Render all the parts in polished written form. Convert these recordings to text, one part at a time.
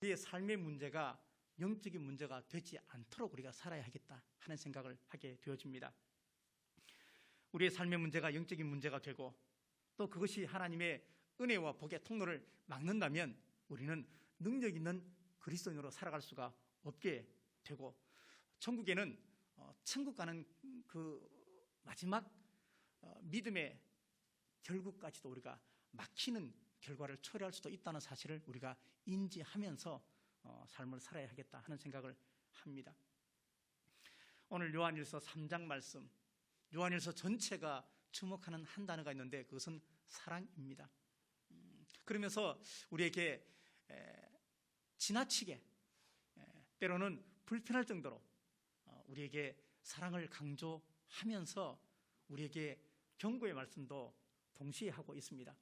우리의 삶의 문제가 영적인 문제가 되지 않도록 우리가 살아야 하겠다 하는 생각을 하게 되어집니다. 우리의 삶의 문제가 영적인 문제가 되고 또 그것이 하나님의 은혜와 복의 통로를 막는다면 우리는 능력 있는 그리스도인으로 살아갈 수가 없게 되고 천국에는 천국 가는 그 마지막 믿음의 결국까지도 우리가 막히는 결과를 초래할 수도 있다는 사실을 우리가 인지하면서 삶을 살아야 하겠다 하는 생각을 합니다. 오늘 요한일서 3장 말씀, 요한일서 전체가 주목하는 한 단어가 있는데 그것은 사랑입니다. 그러면서 우리에게 지나치게 때로는 불편할 정도로 우리에게 사랑을 강조하면서 우리에게 경고의 말씀도 동시에 하고 있습니다.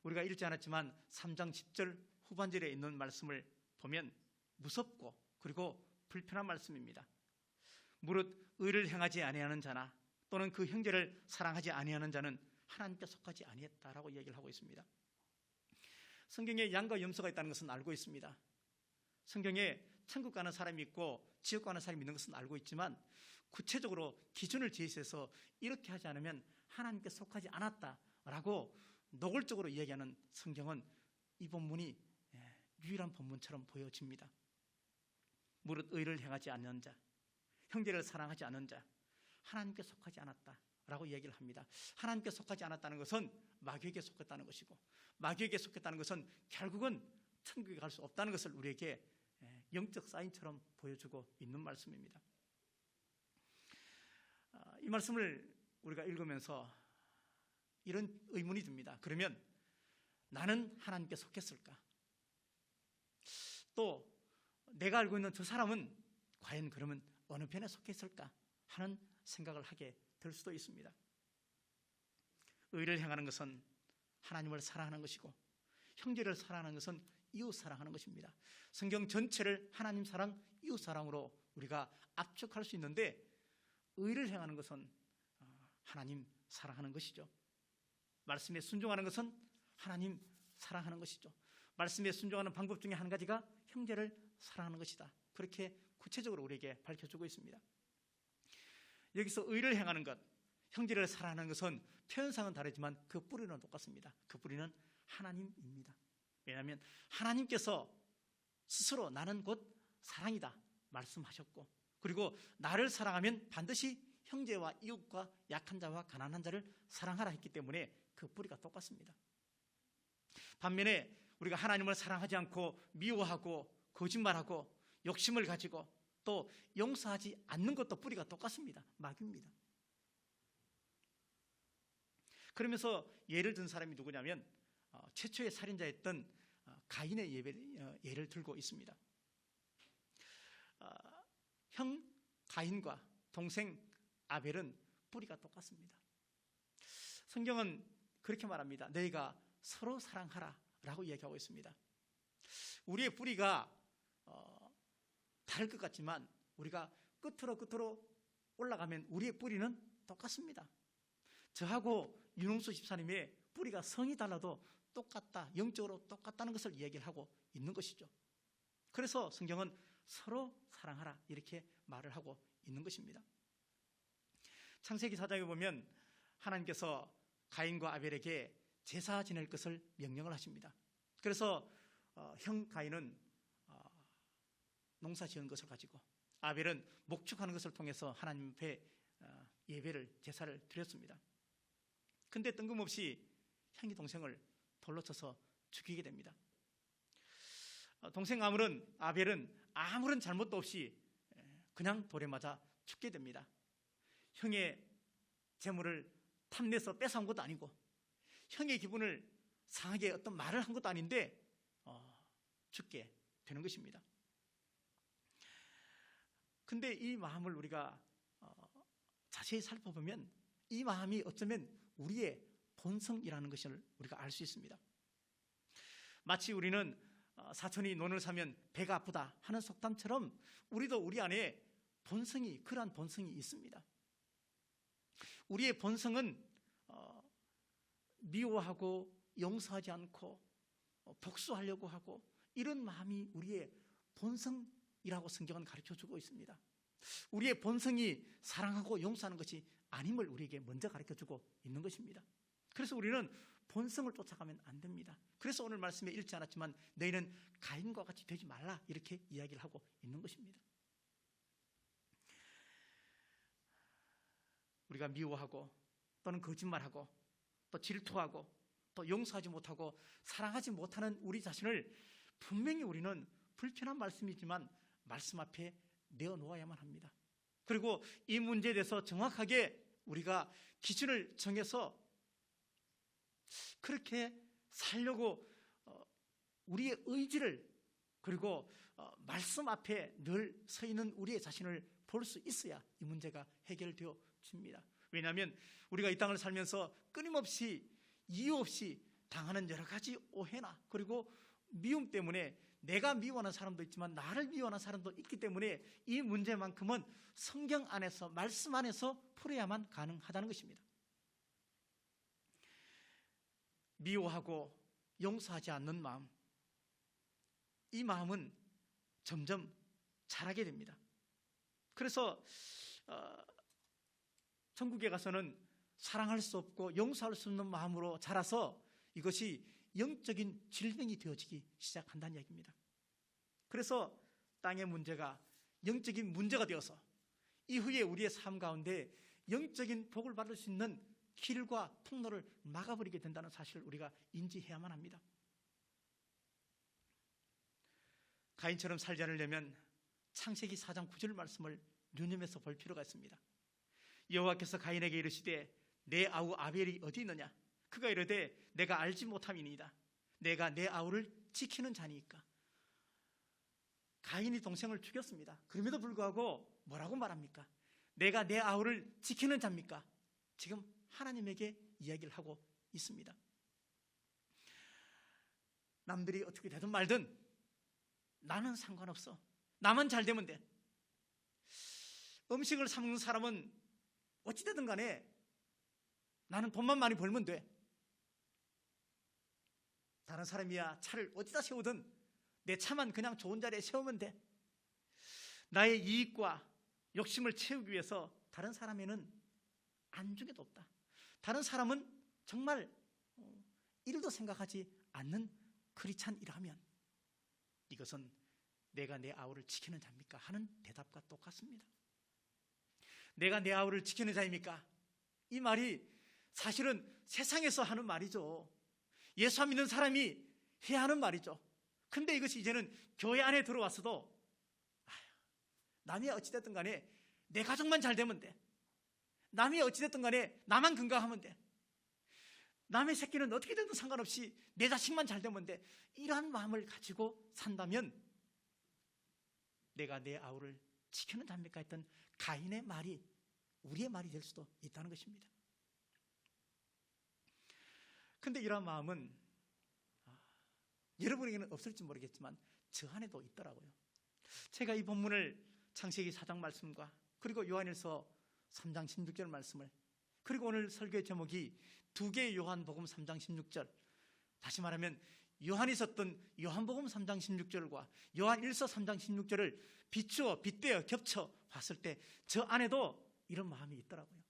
우리가 읽지 않았지만 3장 10절 후반절에 있는 말씀을 보면 무섭고 그리고 불편한 말씀입니다. 무릇 의를 행하지 아니하는 자나 또는 그 형제를 사랑하지 아니하는 자는 하나님께 속하지 아니했다라고 얘기를 하고 있습니다. 성경에 양과 염소가 있다는 것은 알고 있습니다. 성경에 천국 가는 사람이 있고 지옥 가는 사람이 있는 것은 알고 있지만 구체적으로 기준을 제시해서 이렇게 하지 않으면 하나님께 속하지 않았다라고 노골적으로 이야기하는 성경은 이 본문이 유일한 본문처럼 보여집니다. 무릇 의를 행하지 않는 자, 형제를 사랑하지 않는 자, 하나님께 속하지 않았다라고 얘기를 합니다. 하나님께 속하지 않았다는 것은 마귀에게 속했다는 것이고 마귀에게 속했다는 것은 결국은 천국에 갈 수 없다는 것을 우리에게 영적 사인처럼 보여주고 있는 말씀입니다. 이 말씀을 우리가 읽으면서 이런 의문이 듭니다. 그러면 나는 하나님께 속했을까? 또 내가 알고 있는 저 사람은 과연 그러면 어느 편에 속했을까 하는 생각을 하게 될 수도 있습니다. 의를 행하는 것은 하나님을 사랑하는 것이고 형제를 사랑하는 것은 이웃 사랑하는 것입니다. 성경 전체를 하나님 사랑, 이웃 사랑으로 우리가 압축할 수 있는데 의를 행하는 것은 하나님 사랑하는 것이죠. 말씀에 순종하는 것은 하나님 사랑하는 것이죠. 말씀에 순종하는 방법 중에 한 가지가 형제를 사랑하는 것이다. 그렇게 구체적으로 우리에게 밝혀주고 있습니다. 여기서 의를 행하는 것, 형제를 사랑하는 것은 표현상은 다르지만 그 뿌리는 똑같습니다. 그 뿌리는 하나님입니다. 왜냐하면 하나님께서 스스로 나는 곧 사랑이다 말씀하셨고 그리고 나를 사랑하면 반드시 형제와 이웃과 약한 자와 가난한 자를 사랑하라 했기 때문에 그 뿌리가 똑같습니다. 반면에 우리가 하나님을 사랑하지 않고 미워하고 거짓말하고 욕심을 가지고 또 용서하지 않는 것도 뿌리가 똑같습니다. 마귀입니다. 그러면서 예를 든 사람이 누구냐면 최초의 살인자였던 가인의 예를 들고 있습니다. 형 가인과 동생 아벨은 뿌리가 똑같습니다. 성경은 그렇게 말합니다. 너희가 서로 사랑하라 라고 이야기하고 있습니다. 우리의 뿌리가 다를 것 같지만 우리가 끝으로 올라가면 우리의 뿌리는 똑같습니다. 저하고 윤홍수 집사님의 뿌리가 성이 달라도 똑같다, 영적으로 똑같다는 것을 이야기를 하고 있는 것이죠. 그래서 성경은 서로 사랑하라 이렇게 말을 하고 있는 것입니다. 창세기 4장에 보면 하나님께서 가인과 아벨에게 제사 지낼 것을 명령을 하십니다. 그래서 형 가인은 농사 지은 것을 가지고 아벨은 목축하는 것을 통해서 하나님 앞에 예배를 제사를 드렸습니다. 근데 뜬금없이 형이 동생을 돌로 쳐서 죽이게 됩니다. 동생 아벨은 아무런 잘못도 없이 그냥 돌에 맞아 죽게 됩니다. 형의 재물을 탐내서 뺏어온 것도 아니고 형의 기분을 상하게 어떤 말을 한 것도 아닌데 죽게 되는 것입니다. 근데 이 마음을 우리가 자세히 살펴보면 이 마음이 어쩌면 우리의 본성이라는 것을 우리가 알 수 있습니다. 마치 우리는 사촌이 논을 사면 배가 아프다 하는 속담처럼 우리도 우리 안에 그러한 본성이 있습니다. 우리의 본성은 미워하고 용서하지 않고 복수하려고 하고 이런 마음이 우리의 본성이라고 성경은 가르쳐주고 있습니다. 우리의 본성이 사랑하고 용서하는 것이 아님을 우리에게 먼저 가르쳐주고 있는 것입니다. 그래서 우리는 본성을 쫓아가면 안 됩니다. 그래서 오늘 말씀에 읽지 않았지만 너희는 가인과 같이 되지 말라 이렇게 이야기를 하고 있는 것입니다. 우리가 미워하고 또는 거짓말하고 또 질투하고 또 용서하지 못하고 사랑하지 못하는 우리 자신을 분명히 우리는 불편한 말씀이지만 말씀 앞에 내어놓아야만 합니다. 그리고 이 문제에 대해서 정확하게 우리가 기준을 정해서 그렇게 살려고 우리의 의지를 그리고 말씀 앞에 늘 서 있는 우리의 자신을 볼 수 있어야 이 문제가 해결되어집니다. 왜냐하면 우리가 이 땅을 살면서 끊임없이 이유 없이 당하는 여러 가지 오해나 그리고 미움 때문에 내가 미워하는 사람도 있지만 나를 미워하는 사람도 있기 때문에 이 문제만큼은 성경 안에서 말씀 안에서 풀어야만 가능하다는 것입니다. 미워하고 용서하지 않는 마음, 이 마음은 점점 자라게 됩니다. 그래서 천국에 가서는 사랑할 수 없고 용서할 수 없는 마음으로 자라서 이것이 영적인 질병이 되어지기 시작한다는 이야기입니다. 그래서 땅의 문제가 영적인 문제가 되어서 이후에 우리의 삶 가운데 영적인 복을 받을 수 있는 길과 통로를 막아버리게 된다는 사실을 우리가 인지해야만 합니다. 가인처럼 살지 않으려면 창세기 4장 9절 말씀을 유념해서 볼 필요가 있습니다. 여호와께서 가인에게 이르시되 내 아우 아벨이 어디 있느냐? 그가 이르되 내가 알지 못함이니이다. 내가 내 아우를 지키는 자니까. 가인이 동생을 죽였습니다. 그럼에도 불구하고 뭐라고 말합니까? 내가 내 아우를 지키는 자입니까? 지금 하나님에게 이야기를 하고 있습니다. 남들이 어떻게 되든 말든 나는 상관없어. 나만 잘 되면 돼. 음식을 사 먹는 사람은 어찌되든 간에 나는 돈만 많이 벌면 돼. 다른 사람이야 차를 어디다 세우든 내 차만 그냥 좋은 자리에 세우면 돼. 나의 이익과 욕심을 채우기 위해서 다른 사람에는 안중에도 없다. 다른 사람은 정말 일도 생각하지 않는 크리스찬이라면 이것은 내가 내 아우를 지키는 자입니까? 하는 대답과 똑같습니다. 내가 내 아우를 지키는 자입니까? 이 말이 사실은 세상에서 하는 말이죠. 예수 안 믿는 사람이 해야 하는 말이죠. 근데 이것이 이제는 교회 안에 들어왔어도 남이 어찌됐든 간에 내 가족만 잘 되면 돼. 남이 어찌됐든 간에 나만 건강하면 돼. 남의 새끼는 어떻게 되든 상관없이 내 자식만 잘 되면 돼. 이러한 마음을 가지고 산다면 내가 내 아우를 지키는 자입니까? 했던 가인의 말이 우리의 말이 될 수도 있다는 것입니다. 근데 이러한 마음은 여러분에게는 없을지 모르겠지만 저 안에도 있더라고요. 제가 이 본문을 창세기 4장 말씀과 그리고 요한일서 3장 16절 말씀을 그리고 오늘 설교의 제목이 두 개의 요한복음 3장 16절, 다시 말하면 요한이 썼던 요한복음 3장 16절과 요한일서 3장 16절을 비추어 빗대어 겹쳐 봤을 때 저 안에도 이런 마음이 있더라고요.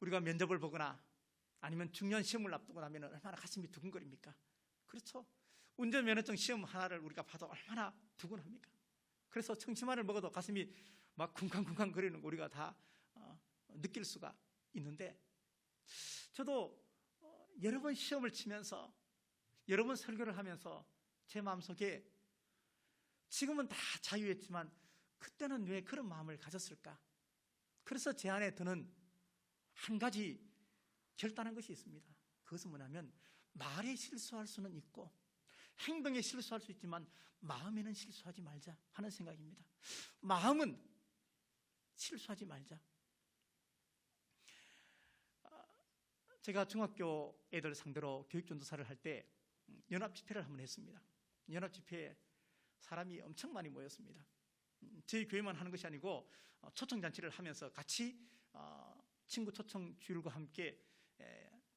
우리가 면접을 보거나 아니면 중요한 시험을 앞두고 나면 얼마나 가슴이 두근거립니까? 그렇죠. 운전면허증 시험 하나를 우리가 봐도 얼마나 두근합니까? 그래서 청심환을 먹어도 가슴이 막 쿵쾅쿵쾅 거리는 거 우리가 다 느낄 수가 있는데, 저도 여러 번 시험을 치면서 여러 번 설교를 하면서 제 마음속에 지금은 다 자유했지만 그때는 왜 그런 마음을 가졌을까? 그래서 제 안에 드는 한 가지 결단한 것이 있습니다. 그것은 뭐냐면 말에 실수할 수는 있고 행동에 실수할 수 있지만 마음에는 실수하지 말자 하는 생각입니다. 마음은 실수하지 말자. 제가 중학교 애들 상대로 교육전도사를 할 때 연합집회를 한번 했습니다. 연합집회에 사람이 엄청 많이 모였습니다. 저희 교회만 하는 것이 아니고 초청잔치를 하면서 같이 친구 초청 주일과 함께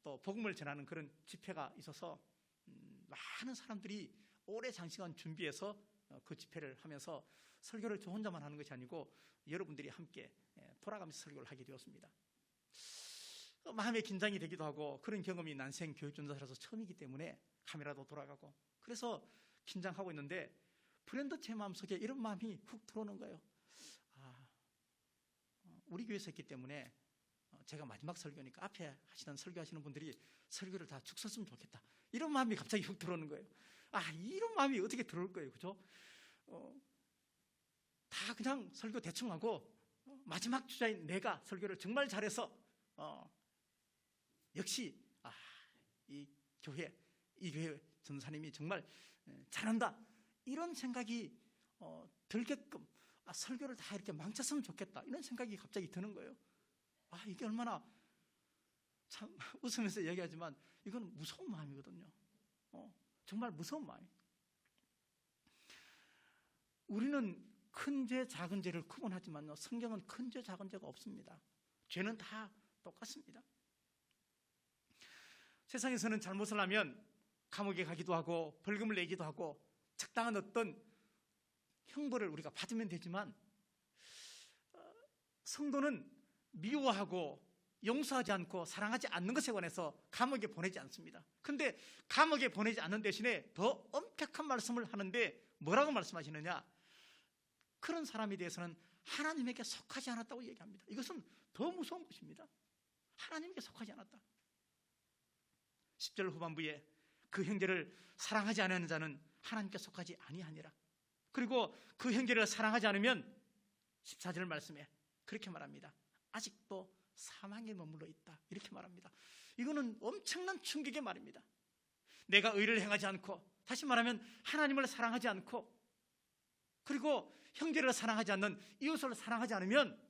또 복음을 전하는 그런 집회가 있어서 많은 사람들이 오래 장시간 준비해서 그 집회를 하면서 설교를 저 혼자만 하는 것이 아니고 여러분들이 함께 돌아가면서 설교를 하게 되었습니다. 마음에 긴장이 되기도 하고, 그런 경험이 난생 교육전도사라서 처음이기 때문에 카메라도 돌아가고 그래서 긴장하고 있는데 불현듯 제 마음속에 이런 마음이 훅 들어오는 거예요. 우리 교회에서 했기 때문에 제가 마지막 설교니까 앞에 하시던 설교하시는 분들이 설교를 다 죽 썼으면 좋겠다, 이런 마음이 갑자기 훅 들어오는 거예요. 이런 마음이 어떻게 들어올 거예요, 그죠? 다 그냥 설교 대충 하고 마지막 주자인 내가 설교를 정말 잘해서 역시 이 교회 전사님이 정말 잘한다, 이런 생각이 들게끔 설교를 다 이렇게 망쳤으면 좋겠다, 이런 생각이 갑자기 드는 거예요. 이게 얼마나 참 웃으면서 얘기하지만 이건 무서운 마음이거든요. 정말 무서운 마음이에요. 우리는 큰 죄, 작은 죄를 구분하지만요, 성경은 큰 죄, 작은 죄가 없습니다. 죄는 다 똑같습니다. 세상에서는 잘못을 하면 감옥에 가기도 하고 벌금을 내기도 하고 적당한 어떤 형벌을 우리가 받으면 되지만, 성도는 미워하고 용서하지 않고 사랑하지 않는 것에 관해서 감옥에 보내지 않습니다. 그런데 감옥에 보내지 않는 대신에 더 엄격한 말씀을 하는데 뭐라고 말씀하시느냐? 그런 사람에 대해서는 하나님에게 속하지 않았다고 얘기합니다. 이것은 더 무서운 것입니다. 하나님에게 속하지 않았다. 10절 후반부에 그 형제를 사랑하지 않는 자는 하나님께 속하지 아니하니라. 그리고 그 형제를 사랑하지 않으면 14절 말씀에 그렇게 말합니다. 아직도 사망에 머물러 있다, 이렇게 말합니다. 이거는 엄청난 충격의 말입니다. 내가 의를 행하지 않고, 다시 말하면 하나님을 사랑하지 않고, 그리고 형제를 사랑하지 않는, 이웃을 사랑하지 않으면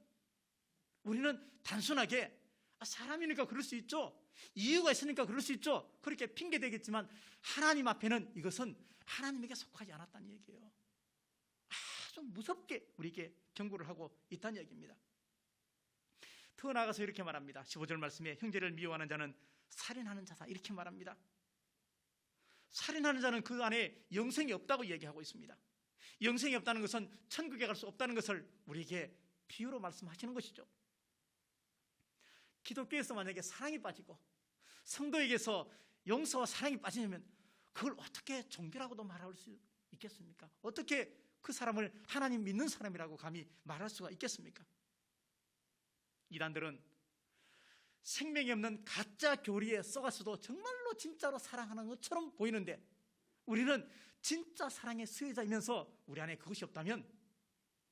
우리는 단순하게 사람이니까 그럴 수 있죠, 이유가 있으니까 그럴 수 있죠, 그렇게 핑계대겠지만 하나님 앞에는 이것은 하나님에게 속하지 않았다는 얘기예요. 아주 무섭게 우리에게 경고를 하고 있다는 얘기입니다. 더 나아가서 이렇게 말합니다. 15절 말씀에 형제를 미워하는 자는 살인하는 자다, 이렇게 말합니다. 살인하는 자는 그 안에 영생이 없다고 얘기하고 있습니다. 영생이 없다는 것은 천국에 갈 수 없다는 것을 우리에게 비유로 말씀하시는 것이죠. 기독교에서 만약에 사랑이 빠지고 성도에게서 용서와 사랑이 빠지면 그걸 어떻게 종교라고도 말할 수 있겠습니까? 어떻게 그 사람을 하나님 믿는 사람이라고 감히 말할 수가 있겠습니까? 이단들은 생명이 없는 가짜 교리에 속아서도 정말로 진짜로 사랑하는 것처럼 보이는데, 우리는 진짜 사랑의 수혜자이면서 우리 안에 그것이 없다면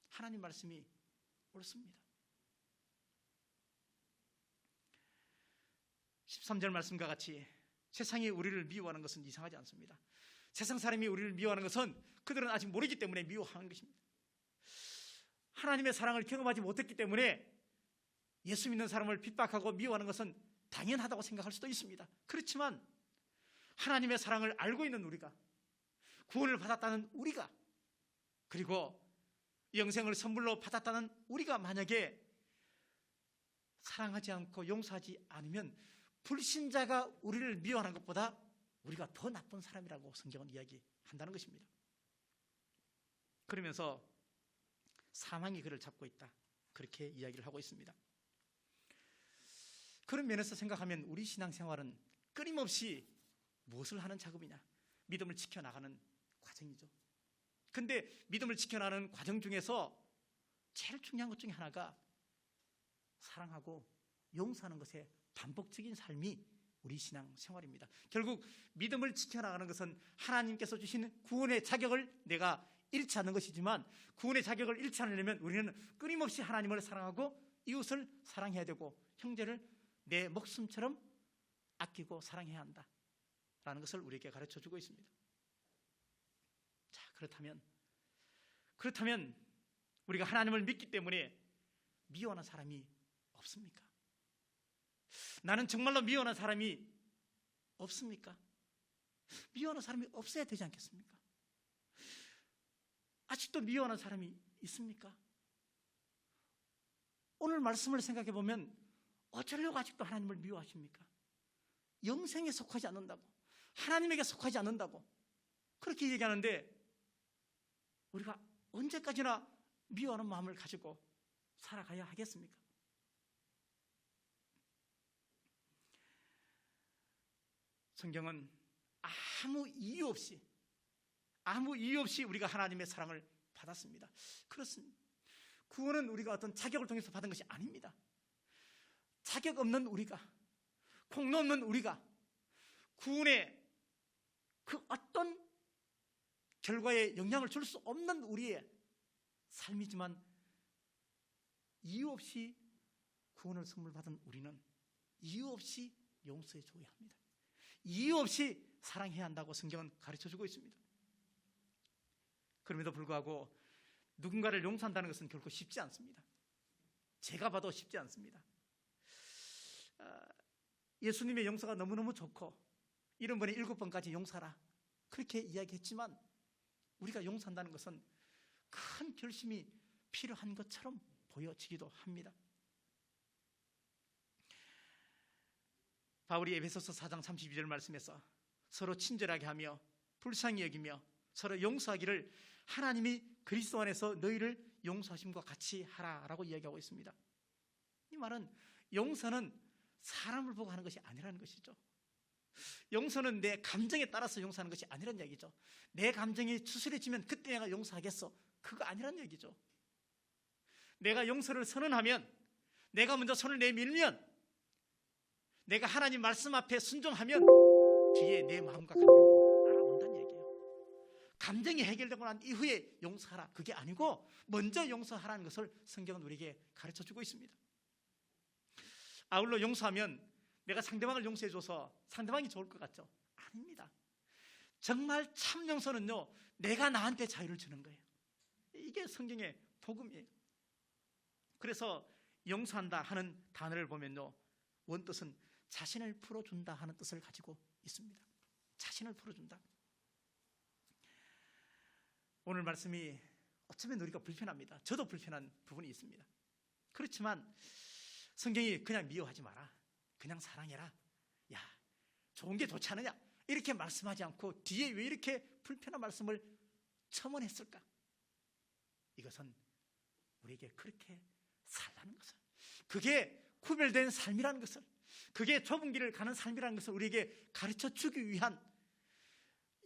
하나님 말씀이 옳습니다. 13절 말씀과 같이 세상이 우리를 미워하는 것은 이상하지 않습니다. 세상 사람이 우리를 미워하는 것은 그들은 아직 모르기 때문에 미워하는 것입니다. 하나님의 사랑을 경험하지 못했기 때문에 예수 믿는 사람을 핍박하고 미워하는 것은 당연하다고 생각할 수도 있습니다. 그렇지만 하나님의 사랑을 알고 있는 우리가, 구원을 받았다는 우리가, 그리고 영생을 선물로 받았다는 우리가 만약에 사랑하지 않고 용서하지 않으면 불신자가 우리를 미워하는 것보다 우리가 더 나쁜 사람이라고 성경은 이야기한다는 것입니다. 그러면서 사망이 그를 잡고 있다, 그렇게 이야기를 하고 있습니다. 그런 면에서 생각하면 우리 신앙생활은 끊임없이 무엇을 하는 작업이냐? 믿음을 지켜나가는 과정이죠. 근데 믿음을 지켜나가는 과정 중에서 제일 중요한 것 중에 하나가 사랑하고 용서하는 것의 반복적인 삶이 우리 신앙생활입니다. 결국 믿음을 지켜나가는 것은 하나님께서 주신 구원의 자격을 내가 잃지 않는 것이지만, 구원의 자격을 잃지 않으려면 우리는 끊임없이 하나님을 사랑하고 이웃을 사랑해야 되고 형제를 내 목숨처럼 아끼고 사랑해야 한다라는 것을 우리에게 가르쳐주고 있습니다. 자, 그렇다면 우리가 하나님을 믿기 때문에 미워하는 사람이 없습니까? 나는 정말로 미워하는 사람이 없습니까? 미워하는 사람이 없어야 되지 않겠습니까? 아직도 미워하는 사람이 있습니까? 오늘 말씀을 생각해 보면 어쩌려고 아직도 하나님을 미워하십니까? 영생에 속하지 않는다고, 하나님에게 속하지 않는다고 그렇게 얘기하는데 우리가 언제까지나 미워하는 마음을 가지고 살아가야 하겠습니까? 성경은 아무 이유 없이 우리가 하나님의 사랑을 받았습니다. 그렇습니다. 구원은 우리가 어떤 자격을 통해서 받은 것이 아닙니다. 자격 없는 우리가, 공로 없는 우리가 구원의 그 어떤 결과에 영향을 줄 수 없는 우리의 삶이지만 이유 없이 구원을 선물 받은 우리는 이유 없이 용서해 줘야 합니다. 이유 없이 사랑해야 한다고 성경은 가르쳐주고 있습니다. 그럼에도 불구하고 누군가를 용서한다는 것은 결코 쉽지 않습니다. 제가 봐도 쉽지 않습니다. 예수님의 용서가 너무너무 좋고 70번에 7번까지 용서하라 그렇게 이야기했지만 우리가 용서한다는 것은 큰 결심이 필요한 것처럼 보여지기도 합니다. 바울이 에베소서 4장 32절 말씀에서 서로 친절하게 하며 불쌍히 여기며 서로 용서하기를 하나님이 그리스도 안에서 너희를 용서하심과 같이 하라라고 이야기하고 있습니다. 이 말은 용서는 사람을 보고 하는 것이 아니라는 것이죠. 용서는 내 감정에 따라서 용서하는 것이 아니라는 얘기죠. 내 감정이 추스려지면 그때 내가 용서하겠어, 그거 아니라는 얘기죠. 내가 용서를 선언하면, 내가 먼저 손을 내밀면, 내가 하나님 말씀 앞에 순종하면 뒤에 내 마음과 감정도 따라온다는 얘기예요. 감정이 해결되고 난 이후에 용서하라, 그게 아니고 먼저 용서하라는 것을 성경은 우리에게 가르쳐주고 있습니다. 아울러 용서하면 내가 상대방을 용서해줘서 상대방이 좋을 것 같죠? 아닙니다. 정말 참 용서는요, 내가 나한테 자유를 주는 거예요. 이게 성경의 복음이에요. 그래서 용서한다 하는 단어를 보면요, 원뜻은 자신을 풀어준다 하는 뜻을 가지고 있습니다. 자신을 풀어준다. 오늘 말씀이 어쩌면 우리가 불편합니다. 저도 불편한 부분이 있습니다. 그렇지만 성경이 그냥 미워하지 마라, 그냥 사랑해라, 야 좋은 게 좋지 않느냐, 이렇게 말씀하지 않고 뒤에 왜 이렇게 불편한 말씀을 첨언했을까? 이것은 우리에게 그렇게 살라는 것을, 그게 구별된 삶이라는 것을, 그게 좁은 길을 가는 삶이라는 것을 우리에게 가르쳐 주기 위한,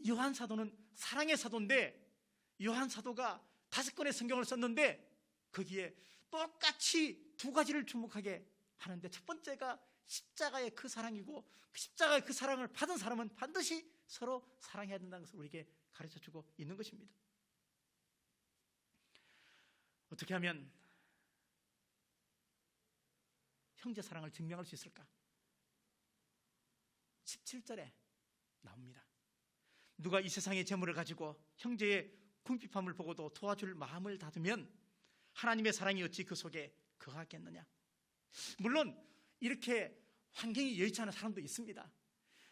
요한 사도는 사랑의 사도인데 요한 사도가 5권의 성경을 썼는데 거기에 똑같이 두 가지를 주목하게 하는데, 첫 번째가 십자가의 그 사랑이고, 그 십자가의 그 사랑을 받은 사람은 반드시 서로 사랑해야 된다는 것을 우리에게 가르쳐주고 있는 것입니다. 어떻게 하면 형제 사랑을 증명할 수 있을까? 17절에 나옵니다. 누가 이 세상의 재물을 가지고 형제의 궁핍함을 보고도 도와줄 마음을 닫으면 하나님의 사랑이 어찌 그 속에 거하겠느냐. 물론 이렇게 환경이 여의치 않은 사람도 있습니다.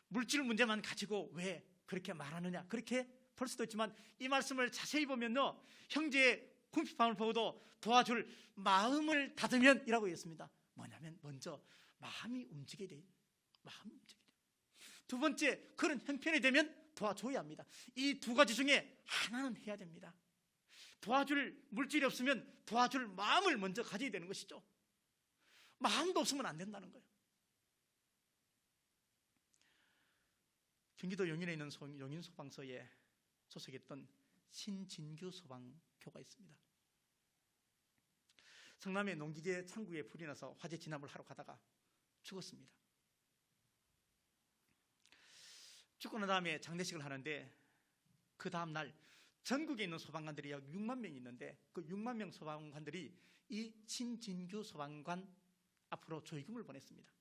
물질 문제만 가지고 왜 그렇게 말하느냐, 그렇게 볼 수도 있지만 이 말씀을 자세히 보면요, 형제의 궁핍함을 보고도 도와줄 마음을 닫으면 이라고 했습니다. 뭐냐면 먼저 마음이 움직여야 돼요. 마음이 움직여야 돼요. 두 번째, 그런 형편이 되면 도와줘야 합니다. 이 두 가지 중에 하나는 해야 됩니다. 도와줄 물질이 없으면 도와줄 마음을 먼저 가져야 되는 것이죠. 마음도 없으면 안 된다는 거예요. 경기도 용인에 있는 용인소방서에 소속했던 신진규 소방교가 있습니다. 성남의 농기계 창구에 불이 나서 화재 진압을 하러 가다가 죽었습니다. 죽고 난 다음에 장례식을 하는데 그 다음 날 전국에 있는 소방관들이 약 6만 명이 있는데 그 6만 명 소방관들이 이 신진규 소방관 앞으로 조의금을 보냈습니다.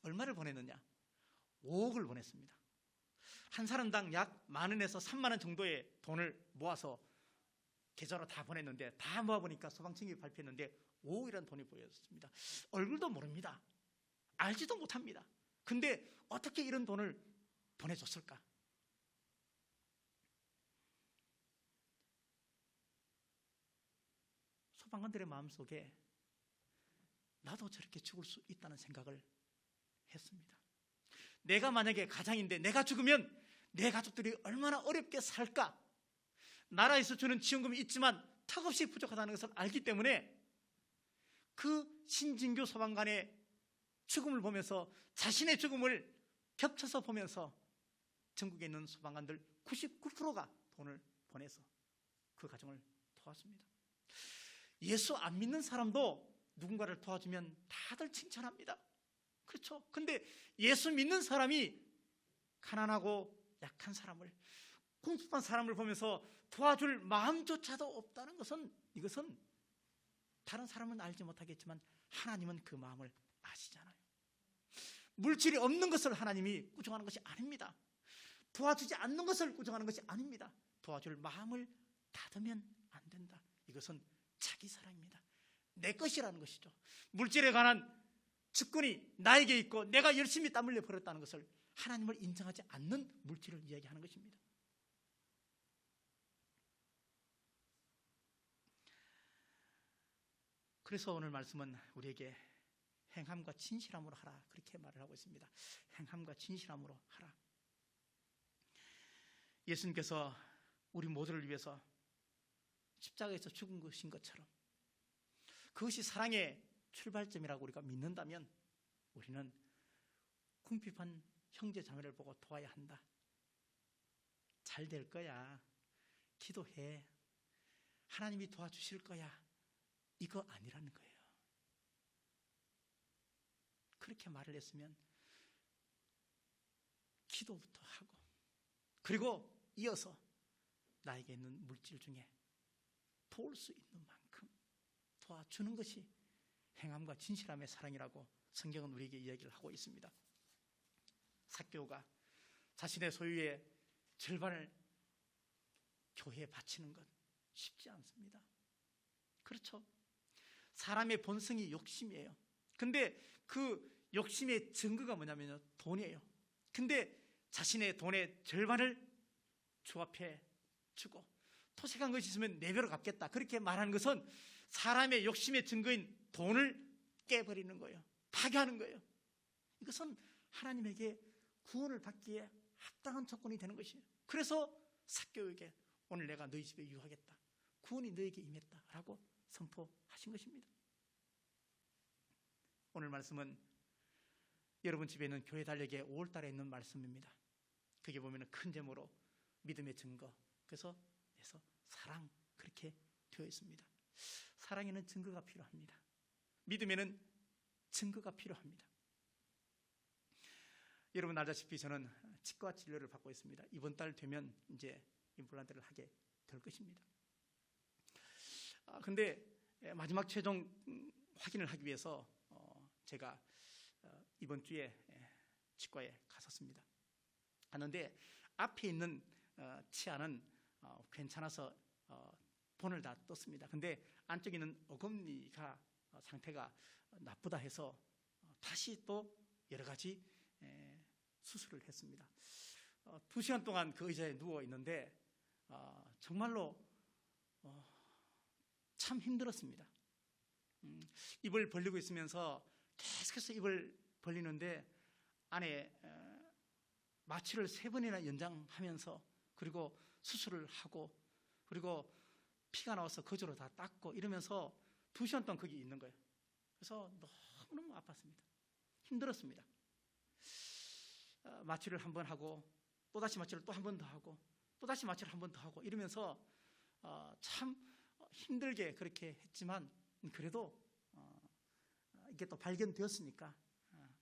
얼마를 보냈느냐? 5억을 보냈습니다. 한 사람당 약 10,000원에서 30,000원 정도의 돈을 모아서 계좌로 다 보냈는데, 다 모아보니까 소방청이 발표했는데 5억이라는 돈이 보였습니다. 얼굴도 모릅니다. 알지도 못합니다. 근데 어떻게 이런 돈을 보내줬을까? 소방관들의 마음속에 나도 저렇게 죽을 수 있다는 생각을 했습니다. 내가 만약에 가장인데 내가 죽으면 내 가족들이 얼마나 어렵게 살까? 나라에서 주는 지원금이 있지만 턱없이 부족하다는 것을 알기 때문에 그 신진규 소방관의 죽음을 보면서 자신의 죽음을 겹쳐서 보면서 전국에 있는 소방관들 99%가 돈을 보내서 그 가정을 도왔습니다. 예수 안 믿는 사람도 누군가를 도와주면 다들 칭찬합니다. 그렇죠? 근데 예수 믿는 사람이 가난하고 약한 사람을, 궁핍한 사람을 보면서 도와줄 마음조차도 없다는 것은, 이것은 다른 사람은 알지 못하겠지만 하나님은 그 마음을 아시잖아요. 물질이 없는 것을 하나님이 꾸중하는 것이 아닙니다. 도와주지 않는 것을 꾸중하는 것이 아닙니다. 도와줄 마음을 닫으면 안 된다. 이것은 자기 사랑입니다. 내 것이라는 것이죠. 물질에 관한 주권이 나에게 있고 내가 열심히 땀 흘려 벌었다는 것을 하나님을 인정하지 않는 물질을 이야기하는 것입니다. 그래서 오늘 말씀은 우리에게 행함과 진실함으로 하라, 그렇게 말을 하고 있습니다. 행함과 진실함으로 하라. 예수님께서 우리 모두를 위해서 십자가에서 죽은 것인 것처럼 그것이 사랑의 출발점이라고 우리가 믿는다면 우리는 궁핍한 형제 자매를 보고 도와야 한다. 잘 될 거야. 기도해. 하나님이 도와주실 거야. 이거 아니라는 거예요. 그렇게 말을 했으면 기도부터 하고, 그리고 이어서 나에게 있는 물질 중에 도울 수 있는 만큼 도와주는 것이 행함과 진실함의 사랑이라고 성경은 우리에게 이야기를 하고 있습니다. 삭개오가 자신의 소유의 절반을 교회에 바치는 것 쉽지 않습니다. 그렇죠? 사람의 본성이 욕심이에요. 근데 그 욕심의 증거가 뭐냐면요, 돈이에요. 근데 자신의 돈의 절반을 주 앞에 주고 토색한 것이 있으면 4배로 갚겠다, 그렇게 말하는 것은 사람의 욕심의 증거인 돈을 깨버리는 거예요. 파괴하는 거예요. 이것은 하나님에게 구원을 받기에 합당한 조건이 되는 것이에요. 그래서 삭개오에게 오늘 내가 너희 집에 유하겠다, 구원이 너에게 임했다라고 선포하신 것입니다. 오늘 말씀은 여러분 집에 있는 교회 달력에 5월달에 있는 말씀입니다. 거기에 보면 큰 제목으로 믿음의 증거, 그래서 사랑, 그렇게 되어 있습니다. 사랑에는 증거가 필요합니다. 믿음에는 증거가 필요합니다. 여러분 알다시피 저는 치과 진료를 받고 있습니다. 이번 달 되면 이제 임플란트를 하게 될 것입니다. 근데 마지막 최종 확인을 하기 위해서 제가 이번 주에 치과에 갔었습니다. 갔는데 앞에 있는 치아는 괜찮아서 본을 다 떴습니다. 근데 안쪽에 있는 어금니가 상태가 나쁘다 해서 다시 또 여러 가지 수술을 했습니다. 2시간 동안 그 의자에 누워 있는데 정말로 참 힘들었습니다. 입을 벌리고 있으면서 계속해서 입을 벌리는데 안에 마취를 3번이나 연장하면서, 그리고 수술을 하고, 그리고 피가 나와서 거즈로 다 닦고 이러면서 2시간 동안 거기 있는 거예요. 그래서 너무너무 아팠습니다. 힘들었습니다. 마취를 한 번 하고 또다시 마취를 또 한 번 더 하고 또다시 마취를 한 번 더 하고 이러면서 참 힘들게 그렇게 했지만, 그래도 이게 또 발견되었으니까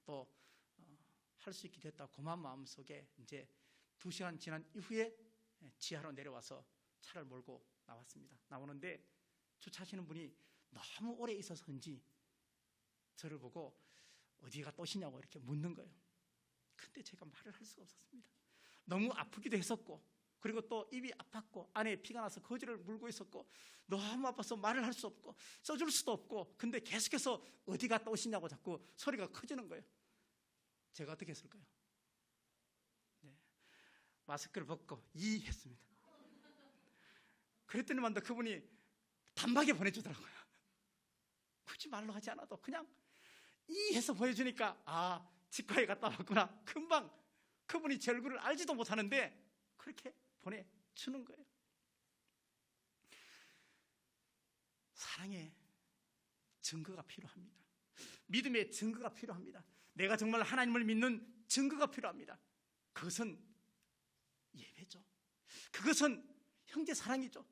또 할 수 있게 됐다, 고마운 마음 속에 이제 2시간 지난 이후에 지하로 내려와서 차를 몰고 나왔습니다. 나오는데 주차하시는 분이 너무 오래 있어서인지 저를 보고 어디가 또시냐고 이렇게 묻는 거예요. 근데 제가 말을 할 수가 없었습니다. 너무 아프기도 했었고, 그리고 또 입이 아팠고 안에 피가 나서 거즈를 물고 있었고 너무 아파서 말을 할 수 없고 써줄 수도 없고, 근데 계속해서 어디가 또시냐고 자꾸 소리가 커지는 거예요. 제가 어떻게 했을까요? 네. 마스크를 벗고 했습니다. 그랬더니만 그분이 단박에 보내주더라고요. 굳이 말로 하지 않아도 그냥 해서 보여주니까 치과에 갔다 왔구나. 금방 그분이 제 얼굴을 알지도 못하는데 그렇게 보내주는 거예요. 사랑의 증거가 필요합니다. 믿음의 증거가 필요합니다. 내가 정말 하나님을 믿는 증거가 필요합니다. 그것은 예배죠. 그것은 형제 사랑이죠.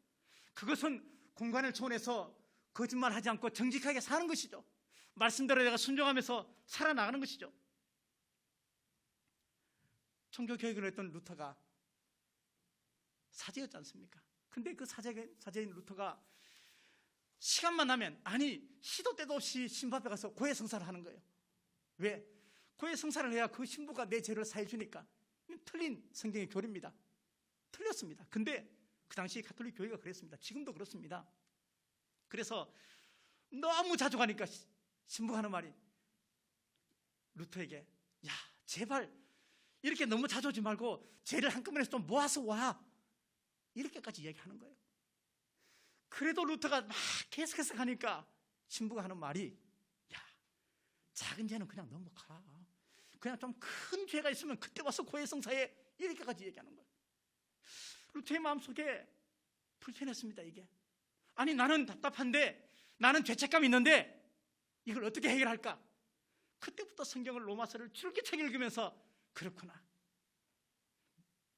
그것은 공간을 초월해서 거짓말하지 않고 정직하게 사는 것이죠. 말씀대로 내가 순종하면서 살아나가는 것이죠. 종교교육을 했던 루터가 사제였지 않습니까? 근데 그 사제인 루터가 시간만 나면, 아니 시도 때도 없이 신부 앞에 가서 고해성사를 하는 거예요. 왜? 고해성사를 해야 그 신부가 내 죄를 사해 주니까. 틀린 성경의 교리입니다. 틀렸습니다. 근데 그 당시 가톨릭 교회가 그랬습니다. 지금도 그렇습니다. 그래서 너무 자주 가니까 신부가 하는 말이 루터에게, 야 제발 이렇게 너무 자주 오지 말고 죄를 한꺼번에 좀 모아서 와, 이렇게까지 이야기하는 거예요. 그래도 루터가 막 계속해서 가니까 신부가 하는 말이, 야 작은 죄는 그냥 넘어가, 그냥 좀 큰 죄가 있으면 그때 와서 고해성사해, 이렇게까지 얘기하는 거예요. 루터의 마음속에 불편했습니다. 이게, 아니 나는 답답한데, 나는 죄책감이 있는데 이걸 어떻게 해결할까? 그때부터 성경을, 로마서를 줄기차게 읽으면서, 그렇구나,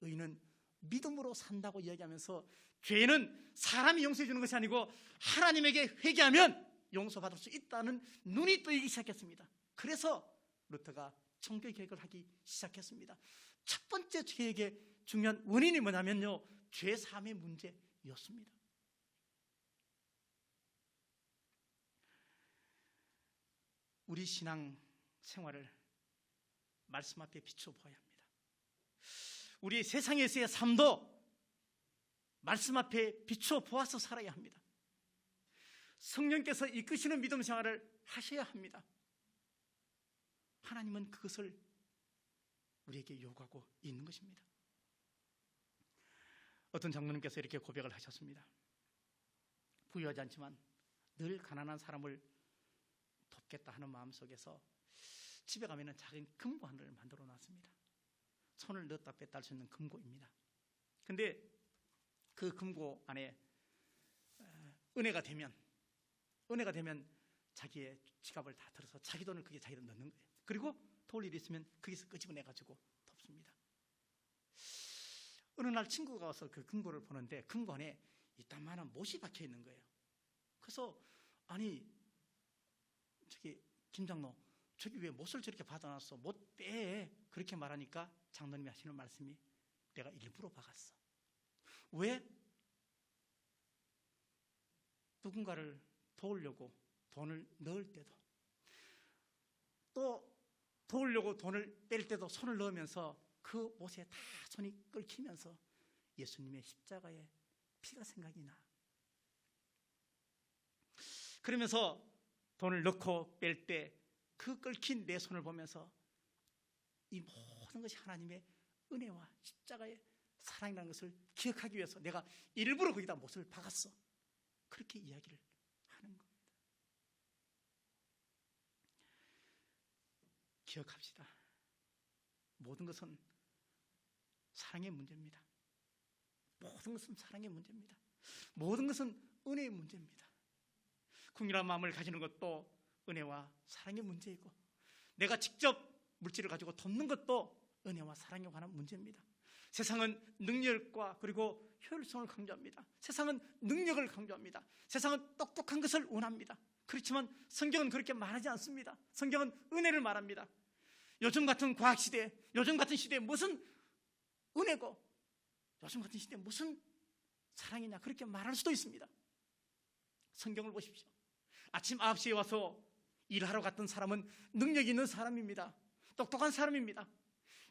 의인은 믿음으로 산다고 이야기하면서 죄는 사람이 용서해 주는 것이 아니고 하나님에게 회개하면 용서받을 수 있다는 눈이 뜨이기 시작했습니다. 그래서 루터가 종교개혁을 하기 시작했습니다. 첫 번째 개혁의 중요한 원인이 뭐냐면요, 죄사함의 문제였습니다. 우리 신앙 생활을 말씀 앞에 비추어 보아야 합니다. 우리 세상에서의 삶도 말씀 앞에 비추어 보아서 살아야 합니다. 성령께서 이끄시는 믿음 생활을 하셔야 합니다. 하나님은 그것을 우리에게 요구하고 있는 것입니다. 어떤 장로님께서 이렇게 고백을 하셨습니다. 부유하지 않지만 늘 가난한 사람을 돕겠다 하는 마음속에서 집에 가면 작은 금고 하나를 만들어 놨습니다. 손을 넣었다 뺐다 할 수 있는 금고입니다. 근데 그 금고 안에 은혜가 되면 자기의 지갑을 다 털어서 자기 돈을 거기에 자기도 넣는 거예요. 그리고 도울 일이 있으면 거기서 끄집어내가지고 덮습니다. 어느 날 친구가 와서 그 금고를 보는데 금고 안에 이따만한 못이 박혀 있는 거예요. 그래서, 아니 저기 김 장로, 저기 왜 못을 저렇게 받아놨어? 못 빼. 그렇게 말하니까 장로님이 하시는 말씀이, 내가 일부러 박았어. 왜? 누군가를 도우려고 돈을 넣을 때도, 또 도우려고 돈을 뺄 때도 손을 넣으면서 그 못에 다 손이 끓이면서 예수님의 십자가의 피가 생각이 나. 그러면서 돈을 넣고 뺄 때 그 끓인 내 손을 보면서 이 모든 것이 하나님의 은혜와 십자가의 사랑이라는 것을 기억하기 위해서 내가 일부러 거기다 못을 박았어. 그렇게 이야기를 하는 겁니다. 기억합시다. 모든 것은 사랑의 문제입니다. 모든 것은 사랑의 문제입니다. 모든 것은 은혜의 문제입니다. 궁일한 마음을 가지는 것도 은혜와 사랑의 문제이고, 내가 직접 물질을 가지고 돕는 것도 은혜와 사랑에 관한 문제입니다. 세상은 능력과 그리고 효율성을 강조합니다. 세상은 능력을 강조합니다. 세상은 똑똑한 것을 원합니다. 그렇지만 성경은 그렇게 말하지 않습니다. 성경은 은혜를 말합니다. 요즘 같은 과학시대, 요즘 같은 시대에 무슨 은혜고 요즘 같은 시대에 무슨 사랑이냐, 그렇게 말할 수도 있습니다. 성경을 보십시오. 아침 9시에 와서 일하러 갔던 사람은 능력 있는 사람입니다. 똑똑한 사람입니다.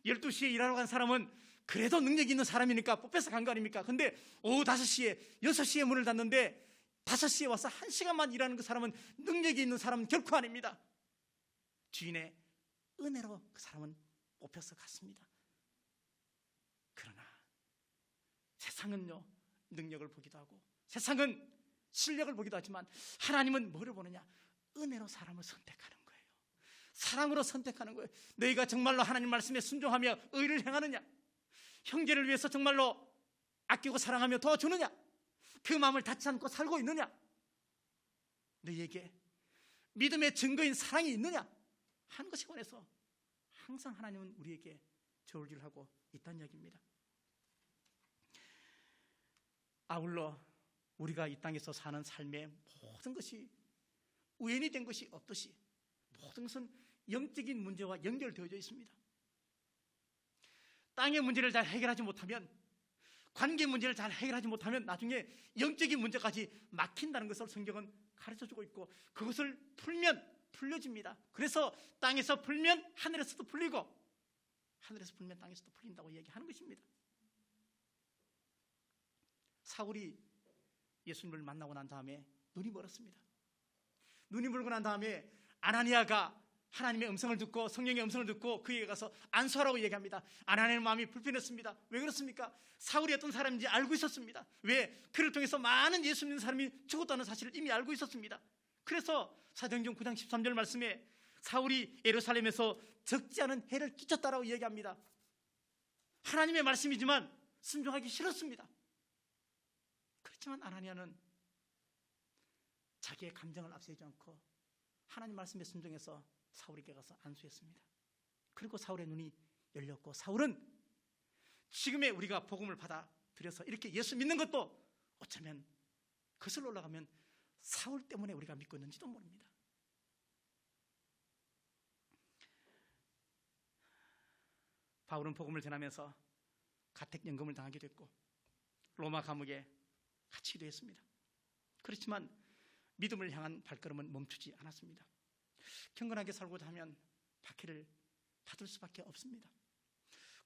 12시에 일하러 간 사람은 그래도 능력 있는 사람이니까 뽑혀서 간 거 아닙니까? 근데 오후 5시에 6시에 문을 닫는데 5시에 와서 1시간만 일하는 그 사람은 능력이 있는 사람은 결코 아닙니다. 주인의 은혜로 그 사람은 뽑혀서 갔습니다. 그러나 세상은요, 능력을 보기도 하고 세상은 실력을 보기도 하지만 하나님은 뭐를 보느냐? 은혜로 사람을 선택하는 거예요. 사랑으로 선택하는 거예요. 너희가 정말로 하나님 말씀에 순종하며 의를 행하느냐? 형제를 위해서 정말로 아끼고 사랑하며 도와주느냐? 그 마음을 닫지 않고 살고 있느냐? 너희에게 믿음의 증거인 사랑이 있느냐? 하는 것에 관해서 항상 하나님은 우리에게 저울질하고 있다는 이야기입니다. 아울러 우리가 이 땅에서 사는 삶의 모든 것이 우연이 된 것이 없듯이 모든 것은 영적인 문제와 연결되어져 있습니다. 땅의 문제를 잘 해결하지 못하면, 관계 문제를 잘 해결하지 못하면 나중에 영적인 문제까지 막힌다는 것을 성경은 가르쳐주고 있고, 그것을 풀면 풀려집니다. 그래서 땅에서 풀면 하늘에서도 풀리고, 하늘에서 풀면 땅에서도 풀린다고 얘기하는 것입니다. 사울이 예수님을 만나고 난 다음에 눈이 멀었습니다. 눈이 멀고 난 다음에 아나니아가 하나님의 음성을 듣고, 성령의 음성을 듣고 그에게 가서 안수하라고 얘기합니다. 아나니아의 마음이 불편했습니다. 왜 그렇습니까? 사울이 어떤 사람인지 알고 있었습니다. 왜? 그를 통해서 많은 예수 믿는 사람이 죽었다는 사실을 이미 알고 있었습니다. 그래서 사도행전 9장 13절 말씀에 사울이 예루살렘에서 적지 않은 해를 끼쳤다라고 얘기합니다. 하나님의 말씀이지만 순종하기 싫었습니다. 그렇지만 아나니아는 자기의 감정을 앞세우지 않고 하나님 말씀에 순종해서 사울에게 가서 안수했습니다. 그리고 사울의 눈이 열렸고, 사울은 지금의 우리가 복음을 받아들여서 이렇게 예수 믿는 것도 어쩌면 거슬러 올라가면 사울 때문에 우리가 믿고 있는지도 모릅니다. 바울은 복음을 전하면서 가택연금을 당하게 됐고 로마 감옥에 갇히기도 했습니다. 그렇지만 믿음을 향한 발걸음은 멈추지 않았습니다. 경건하게 살고자 하면 박해를 받을 수밖에 없습니다.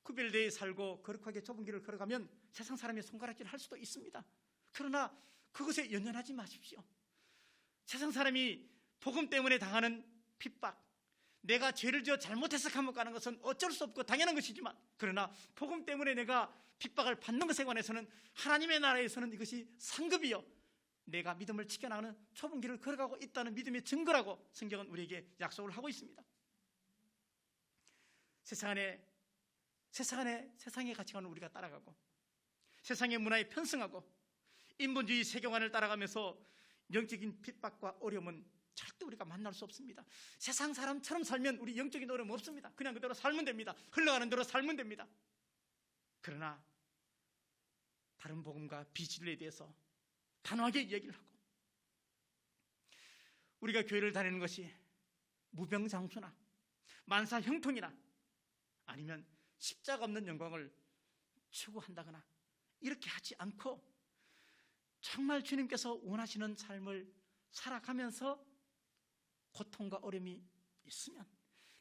구별되어 살고 거룩하게 좁은 길을 걸어가면 세상 사람의 손가락질을 할 수도 있습니다. 그러나 그것에 연연하지 마십시오. 세상 사람이 복음 때문에 당하는 핍박, 내가 죄를 지어 잘못해서 감옥 가는 것은 어쩔 수 없고 당연한 것이지만, 그러나 복음 때문에 내가 핍박을 받는 것에 관해서는 하나님의 나라에서는 이것이 상급이요, 내가 믿음을 지켜나가는 좁은 길을 걸어가고 있다는 믿음의 증거라고 성경은 우리에게 약속을 하고 있습니다. 세상의 가치관을 우리가 따라가고 세상의 문화에 편승하고 인본주의 세계관을 따라가면서 영적인 핍박과 어려움은 절대 우리가 만날 수 없습니다. 세상 사람처럼 살면 우리 영적인 어려움 없습니다. 그냥 그대로 살면 됩니다. 흘러가는 대로 살면 됩니다. 그러나 다른 복음과 비진리에 대해서 단호하게 얘기를 하고, 우리가 교회를 다니는 것이 무병장수나 만사 형통이나 아니면 십자가 없는 영광을 추구한다거나 이렇게 하지 않고 정말 주님께서 원하시는 삶을 살아가면서 고통과 어려움이 있으면,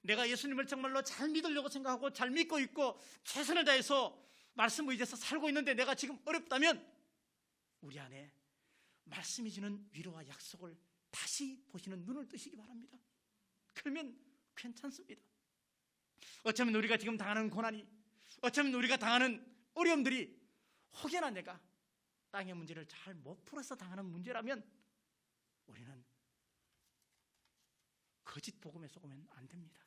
내가 예수님을 정말로 잘 믿으려고 생각하고 잘 믿고 있고 최선을 다해서 말씀 의지해서 살고 있는데 내가 지금 어렵다면 우리 안에 말씀이 주는 위로와 약속을 다시 보시는 눈을 뜨시기 바랍니다. 그러면 괜찮습니다. 어쩌면 우리가 지금 당하는 고난이, 어쩌면 우리가 당하는 어려움들이 혹여나 내가 땅의 문제를 잘 못 풀어서 당하는 문제라면 우리는 거짓 복음에 속으면 안 됩니다.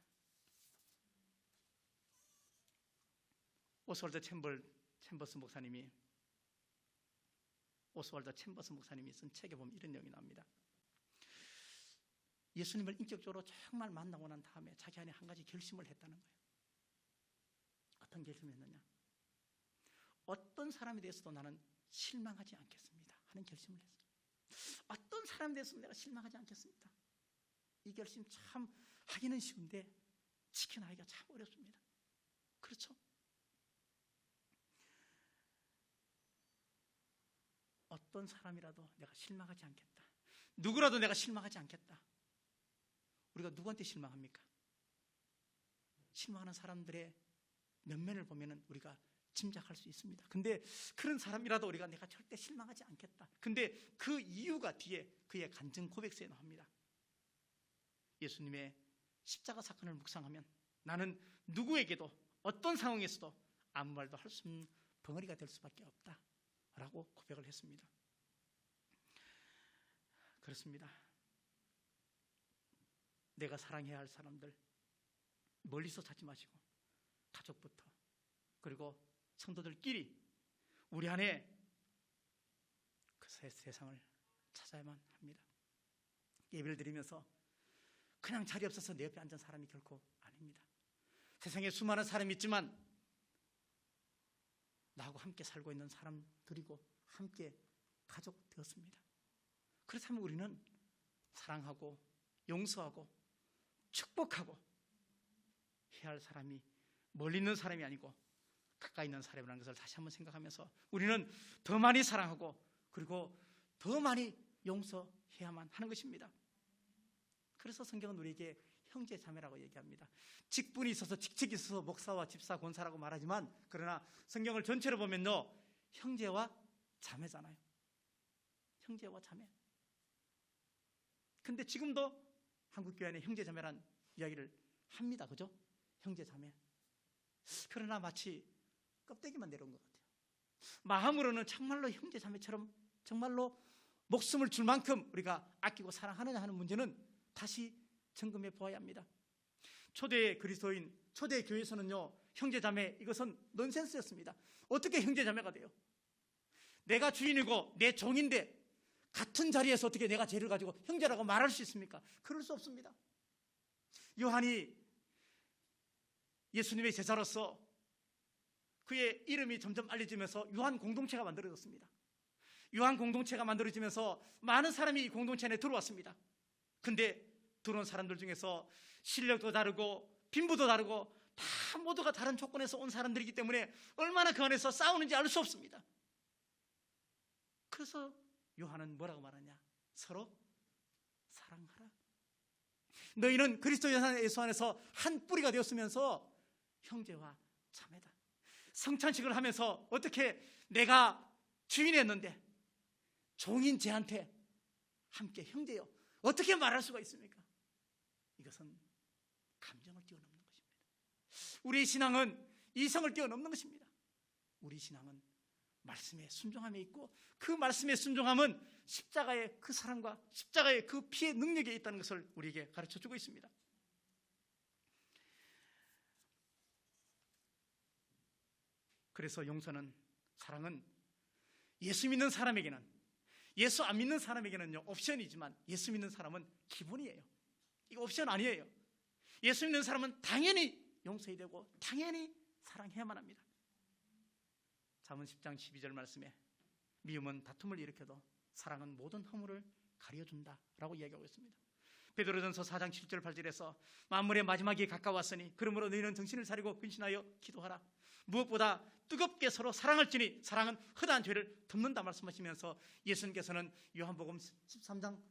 오스왈드 챔버스 목사님이 쓴 책에 보면 이런 내용이 나옵니다. 예수님을 인격적으로 정말 만나고 난 다음에 자기 안에 한 가지 결심을 했다는 거예요. 어떤 결심을 했느냐? 어떤 사람에 대해서도 나는 실망하지 않겠습니다 하는 결심을 했어요. 어떤 사람에 대해서도 내가 실망하지 않겠습니다. 이 결심 참 하기는 쉬운데 지켜나기가 참 어렵습니다. 그렇죠? 어떤 사람이라도 내가 실망하지 않겠다, 누구라도 내가 실망하지 않겠다. 우리가 누구한테 실망합니까? 실망하는 사람들의 면면을 보면 우리가 짐작할 수 있습니다. 근데 그런 사람이라도 우리가 내가 절대 실망하지 않겠다. 근데 그 이유가 뒤에 그의 간증 고백서에 나옵니다. 예수님의 십자가 사건을 묵상하면 나는 누구에게도 어떤 상황에서도 아무 말도 할 수 없는 벙어리가 될 수밖에 없다 라고 고백을 했습니다. 그렇습니다. 내가 사랑해야 할 사람들, 멀리서 찾지 마시고 가족부터, 그리고 성도들끼리 우리 안에 그 세상을 찾아야만 합니다. 예배를 드리면서 그냥 자리 없어서 내 옆에 앉은 사람이 결코 아닙니다. 세상에 수많은 사람이 있지만 나하고 함께 살고 있는 사람들이고 함께 가족 되었습니다. 그렇다면 우리는 사랑하고 용서하고 축복하고 해야 할 사람이 멀리 있는 사람이 아니고 가까이 있는 사람이라는 것을 다시 한번 생각하면서 우리는 더 많이 사랑하고 그리고 더 많이 용서해야만 하는 것입니다. 그래서 성경은 우리에게 형제 자매라고 얘기합니다. 직분이 있어서 직책이 있어서 목사와 집사 권사라고 말하지만 그러나 성경을 전체로 보면요, 형제와 자매잖아요. 형제와 자매. 근데 지금도 한국교회 안에 형제 자매란 이야기를 합니다. 그죠? 형제 자매. 그러나 마치 껍데기만 내려온 것 같아요. 마음으로는 정말로 형제 자매처럼 정말로 목숨을 줄 만큼 우리가 아끼고 사랑하느냐 하는 문제는 다시 점검해 보아야 합니다. 초대 그리스도인, 초대 교회에서는요, 형제 자매 이것은 넌센스였습니다. 어떻게 형제 자매가 돼요? 내가 주인이고 내 종인데 같은 자리에서 어떻게 내가 죄를 가지고 형제라고 말할 수 있습니까? 그럴 수 없습니다. 요한이 예수님의 제자로서 그의 이름이 점점 알려지면서 요한 공동체가 만들어졌습니다. 요한 공동체가 만들어지면서 많은 사람이 이 공동체 안에 들어왔습니다. 근데 들어온 사람들 중에서 실력도 다르고 빈부도 다르고 다 모두가 다른 조건에서 온 사람들이기 때문에 얼마나 그 안에서 싸우는지 알 수 없습니다. 그래서 요한은 뭐라고 말하냐? 서로 사랑하라. 너희는 그리스도 예수 안에서 한 뿌리가 되었으면서 형제와 자매다. 성찬식을 하면서 어떻게 내가 주인이었는데 종인 쟤한테 함께 형제요, 어떻게 말할 수가 있습니까? 이것은 감정을 뛰어넘는 것입니다. 우리 신앙은 이성을 뛰어넘는 것입니다. 우리 신앙은 말씀에 순종함에 있고 그 말씀의 순종함은 십자가의 그 사랑과 십자가의 그 피의 능력에 있다는 것을 우리에게 가르쳐주고 있습니다. 그래서 용서는, 사랑은 예수 믿는 사람에게는, 예수 안 믿는 사람에게는요 옵션이지만 예수 믿는 사람은 기본이에요. 이거 옵션 아니에요. 예수 믿는 사람은 당연히 용서해야 되고 당연히 사랑해야만 합니다. 잠언 10장 12절 말씀에 미움은 다툼을 일으켜도 사랑은 모든 허물을 가려준다 라고 이야기하고 있습니다. 베드로전서 4장 7절 8절에서 만물의 마지막이 가까웠으니 그러므로 너희는 정신을 차리고 근신하여 기도하라. 무엇보다 뜨겁게 서로 사랑할지니 사랑은 허다한 죄를 덮는다 말씀하시면서 예수님께서는 요한복음 13장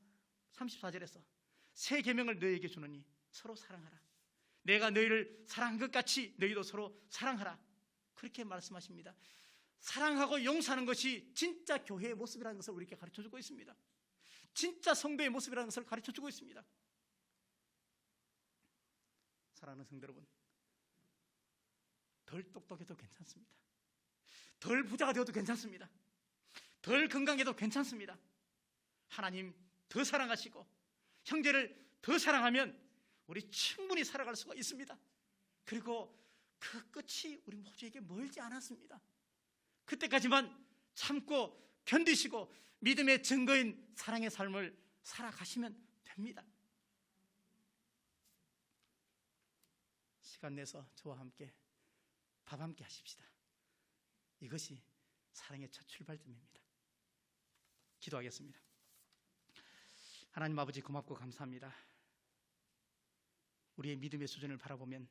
34절에서 새 계명을 너희에게 주노니 서로 사랑하라. 내가 너희를 사랑한 것 같이 너희도 서로 사랑하라. 그렇게 말씀하십니다. 사랑하고 용서하는 것이 진짜 교회의 모습이라는 것을 우리에게 가르쳐주고 있습니다. 진짜 성도의 모습이라는 것을 가르쳐주고 있습니다. 사랑하는 성도 여러분, 덜 똑똑해도 괜찮습니다. 덜 부자가 되어도 괜찮습니다. 덜 건강해도 괜찮습니다. 하나님 더 사랑하시고 형제를 더 사랑하면 우리 충분히 살아갈 수가 있습니다. 그리고 그 끝이 우리 모두에게 멀지 않았습니다. 그때까지만 참고 견디시고 믿음의 증거인 사랑의 삶을 살아가시면 됩니다. 시간 내서 저와 함께 밥 함께 하십시다. 이것이 사랑의 첫 출발점입니다. 기도하겠습니다. 하나님 아버지 고맙고 감사합니다. 우리의 믿음의 수준을 바라보면